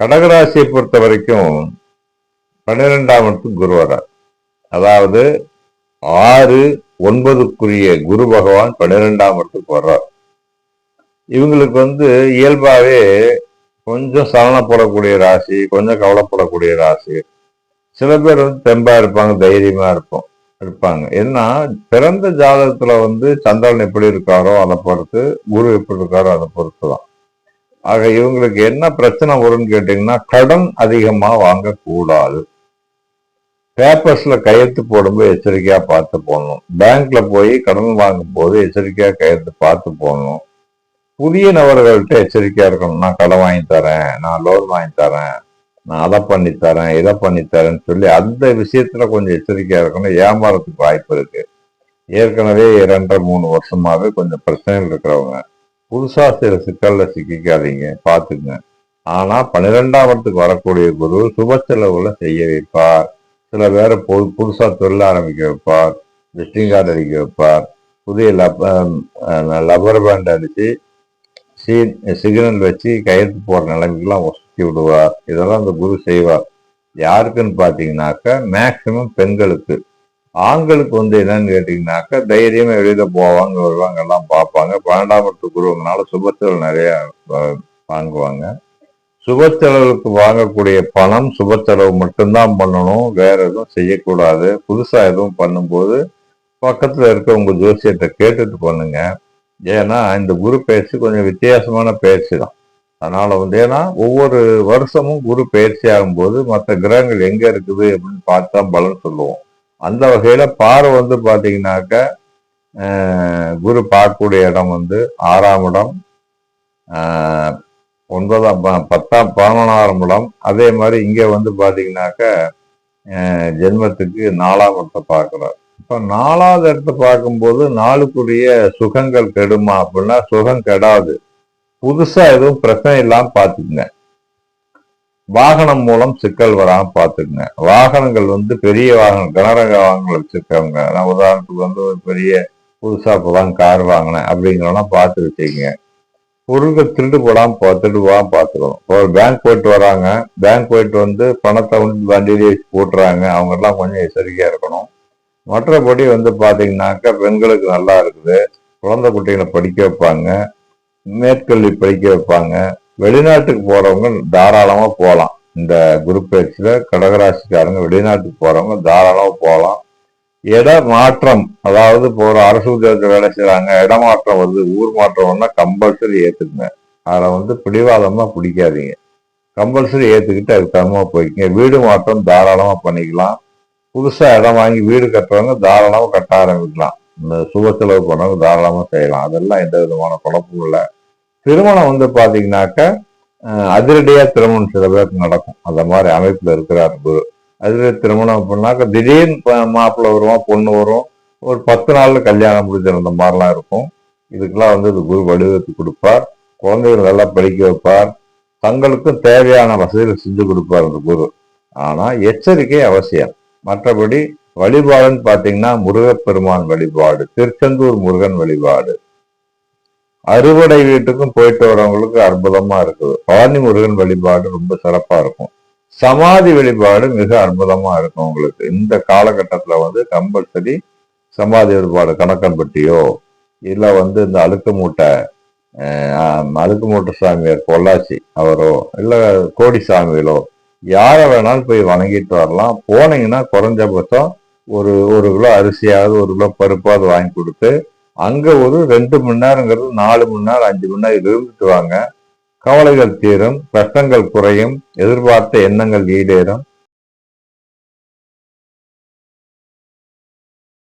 கடகராசியை பொறுத்த வரைக்கும் 12ஆம் இடத்துக்கு குரு வர்றார். அதாவது 6-9க்குரிய குரு பகவான் 12ஆம் இடத்துக்கு வர்றார். இவங்களுக்கு இயல்பாவே கொஞ்சம் சலனப்படக்கூடிய ராசி, கொஞ்சம் கவலைப்படக்கூடிய ராசி. சில பேர் தெம்பா இருப்பாங்க, தைரியமா இருப்பாங்க. ஏன்னா பிறந்த ஜாதகத்துல சந்திரன் எப்படி இருக்காரோ அதை பொறுத்து, குரு எப்படி இருக்காரோ அதை பொறுத்து தான். ஆக இவங்களுக்கு என்ன பிரச்சனை வரும்னு கேட்டீங்கன்னா, கடன் அதிகமா வாங்கக்கூடாது. பேப்பர்ஸ்ல கையெழுத்து போடும்போது எச்சரிக்கையா பார்த்து போடணும். பேங்க்ல போய் கடன் வாங்கும் போது எச்சரிக்கையா கையெழுத்து பார்த்து போடணும். புதிய நபர்கள்ட்ட எச்சரிக்கையா இருக்கணும். நான் கடன் வாங்கி தரேன், நான் லோன் வாங்கி தரேன், நான் அதை பண்ணித்தரேன், இதை பண்ணித்தரேன்னு சொல்லி அந்த விஷயத்துல கொஞ்சம் எச்சரிக்கையா இருக்கணும். ஏமாறதுக்கு வாய்ப்பு இருக்கு. ஏற்கனவே 2-3 வருஷமாவே கொஞ்சம் பிரச்சனைகள் இருக்கிறவங்க புதுசா சில சிக்கல்ல சிக்கிக்காதீங்க, பாத்துங்க. ஆனா 12ஆம் இடத்துக்கு வரக்கூடிய குரு சுப செலவுகளை செய்ய வைப்பார். சில பேரை புதுசா தொழில் ஆரம்பிக்க வைப்பார், விசிட்டிங் கார்டு அடிக்க வைப்பார், புதிய லப்பர் பேண்ட் அடிச்சு சிக்னல் வச்சு கையெழுத்து போற நிலைமைக்கெல்லாம் ஒசுக்கி விடுவார். இதெல்லாம் அந்த குரு செய்வார். யாருக்குன்னு பாத்தீங்கன்னாக்கா மேக்சிமம் பெண்களுக்கு. ஆண்களுக்கு என்னன்னு கேட்டீங்கன்னாக்கா தைரியமா வெளியில போவாங்க, வருவாங்க, எல்லாம் பார்ப்பாங்க. 12ஆம் இடத்துக்கு குருவங்கனால சுபச்செலவு நிறைய வாங்குவாங்க. சுபச்செலவுக்கு வாங்கக்கூடிய பணம் சுபச்செலவு மட்டும்தான் பண்ணணும், வேற எதுவும் செய்யக்கூடாது. புதுசா எதுவும் பண்ணும்போது பக்கத்துல இருக்க உங்க ஜோசியத்தை கேட்டுட்டு பண்ணுங்க. ஏன்னா இந்த குரு பயிற்சி கொஞ்சம் வித்தியாசமான பயிற்சி தான். அதனால ஏன்னா ஒவ்வொரு வருஷமும் குரு பயிற்சி ஆகும்போது மற்ற கிரகங்கள் எங்க இருக்குது அப்படின்னு பார்த்து தான் பலன் சொல்லுவோம். அந்த வகையில பார்வை பாத்தீங்கன்னாக்க குரு பார்க்கக்கூடிய இடம் 6ஆம் இடம், 9ஆம், 10ஆம், 11ஆம் இடம். அதே மாதிரி இங்க பாத்தீங்கன்னாக்க ஜென்மத்துக்கு 4ஆம் இடத்தை பார்க்கிறார். இப்ப 4ஆவது இடத்தை பார்க்கும்போது 4க்குரிய சுகங்கள் கெடுமா அப்படின்னா சுகம் கெடாது. புதுசா எதுவும் பிரச்சனை இல்லாம பாத்துக்குங்க. வாகனம் மூலம் சிக்கல் வராம பாத்துக்குங்க. வாகனங்கள் பெரிய வாகனம், கனரக வாகனங்கள் வச்சிருக்கவங்க, நான் உதாரணத்துக்கு ஒரு பெரிய புதுசா இப்பதான் கார் வாங்கினேன் அப்படிங்கிறவெல்லாம் பார்த்து வச்சுக்கோங்க. பொருட்கள் திருடு போடாம பார்த்துக்கணும். ஒரு பேங்க் போயிட்டு வராங்க, பேங்க் போயிட்டு பணத்தை வண்டியிலே வச்சு போட்டுறாங்க, அவங்க எல்லாம் கொஞ்சம் எச்சரிக்கையா இருக்கணும். மற்றபடி பாத்தீங்கன்னாக்கா பெண்களுக்கு நல்லா இருக்குது. குழந்தை குட்டிகளை படிக்க வைப்பாங்க, மேற்கல்வி படிக்க வைப்பாங்க. வெளிநாட்டுக்கு போறவங்க தாராளமா போகலாம். இந்த குரு பயிற்சியில கடகராசிக்காரங்க வெளிநாட்டுக்கு போறவங்க தாராளமா போகலாம். இட மாற்றம், அதாவது இப்போ ஒரு அரசு உத்தியோகத்தில் வேலை செய்யறாங்க, இடமாற்றம் ஊர் மாற்றம்னா கம்பல்சரி ஏத்துக்குங்க. அதை பிடிவாதமா பிடிக்காதீங்க. கம்பல்சரி ஏத்துக்கிட்டு அதுக்கு தகுந்தமா போய்க்குங்க. வீடு மாற்றம் தாராளமா பண்ணிக்கலாம். புதுசா இடம் வாங்கி வீடு கட்டுறவங்க தாராளமா கட்ட ஆரம்பிக்கலாம். இந்த சுப செலவு பண்ணவங்க தாராளமா செய்யலாம். அதெல்லாம் எந்த விதமான குழப்பமும் இல்லை. திருமணம் பாத்தீங்கன்னாக்க அதிரடியா திருமணம் சில பேருக்கு நடக்கும். அந்த மாதிரி அமைப்புல இருக்கிறார் குரு. அதிரடி திருமணம் அப்படின்னாக்க திடீர்னு மாப்பிள்ளை வருவோம், பொண்ணு வரும், ஒரு 10 நாள்ல கல்யாணம் முடிஞ்சிருந்த மாதிரிலாம் இருக்கும். இதுக்கெல்லாம் இது குரு வடிவத்து கொடுப்பார். குழந்தைகள் நல்லா படிக்க வைப்பார். தங்களுக்கும் தேவையான வசதிகள் செஞ்சு கொடுப்பார் அந்த குரு. ஆனா எச்சரிக்கை அவசியம். மற்றபடி வழிபாடுன்னு பாத்தீங்கன்னா முருகப்பெருமான் வழிபாடு, திருச்செந்தூர் முருகன் வழிபாடு, அறுவடை வீட்டுக்கும் போயிட்டு வரவங்களுக்கு அற்புதமா இருக்குது. பழனி முருகன் வழிபாடு ரொம்ப சிறப்பா இருக்கும். சமாதி வழிபாடு மிக அற்புதமா இருக்கும். உங்களுக்கு இந்த காலகட்டத்துல கம்பல்சரி சமாதி வழிபாடு, கணக்கன்பட்டியோ இல்ல இந்த அழுக்கு மூட்டை சாமியார் பொள்ளாச்சி அவரோ இல்ல கோடி சாமிகளோ யாரை வேணாலும் போய் வணங்கிட்டு வரலாம். போனீங்கன்னா குறைஞ்சபட்சம் ஒரு கிலோ அரிசியாவது, 1 கிலோ பருப்பாவது வாங்கி கொடுத்து அங்க ஒரு 2 மணி நேரங்கிறது 4 மணி நேரம், 5 மணி நேரம் இருந்துட்டு வாங்க. கவலைகள் தீரும், கஷ்டங்கள் குறையும், எதிர்பார்த்த எண்ணங்கள் ஈடேறும்.